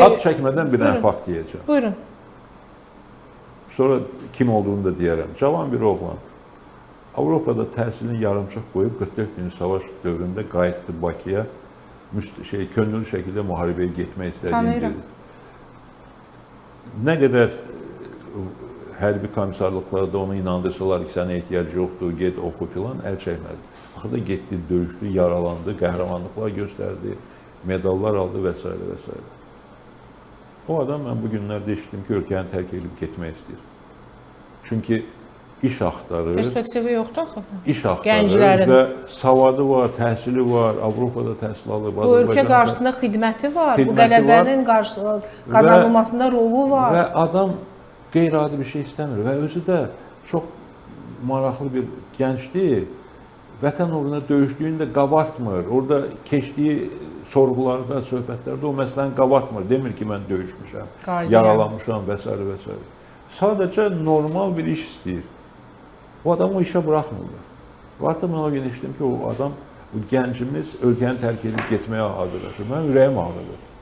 ad çəkmədən bir dənə fakt deyəcəm. Buyurun. Sonra kim olduğunu da deyərəm. Cavan bir oğlan. Avropada təhsilini yarımçıq qoyub 44 gün savaş dövründə qayıtdı Bakıya. Könüllü şəkildə müharibəyə getmək istədiyini dedi. Nə qədər hərbi komissarlıqlarda onu inandırsalar ki, sənə ehtiyac yoxdur, get oxu filan, əl çəkmədi. Axırda getdi, döyüşdü, yaralandı, qəhrəmanlıqlar göstərdi, medallar aldı və s. və s. O adam mən bu günlərdə eşitdim ki, ölkəni tərk edib getmək istəyir. Çünki iş axtarır. Perspektivi yoxdur axı. İş axtarır və savadı var, təhsili var, Avropada təhsil alıb. Bu ölkə qarşısında xidməti var, bu qələbənin qazanılmasında rolu var. Və adam qeyri-adi bir şey istəmir və özü də çox maraqlı bir gəncdir. Vətən uğruna döyüşdüyünü də qabartmır. Orada keçdiyi sorğularda, söhbətlərdə o məsələni qabartmır. Demir ki, mən döyüşmüşəm, yaralanmışam və s. və s. Sadəcə normal bir iş istəyir. O adam o işə buraxmırlar. Artıq mən o gün eşitdim ki, o adam, bu gəncimiz ölkəni tərk edib getməyə hazırlaşır. Mənim ürəyim ağrıdır.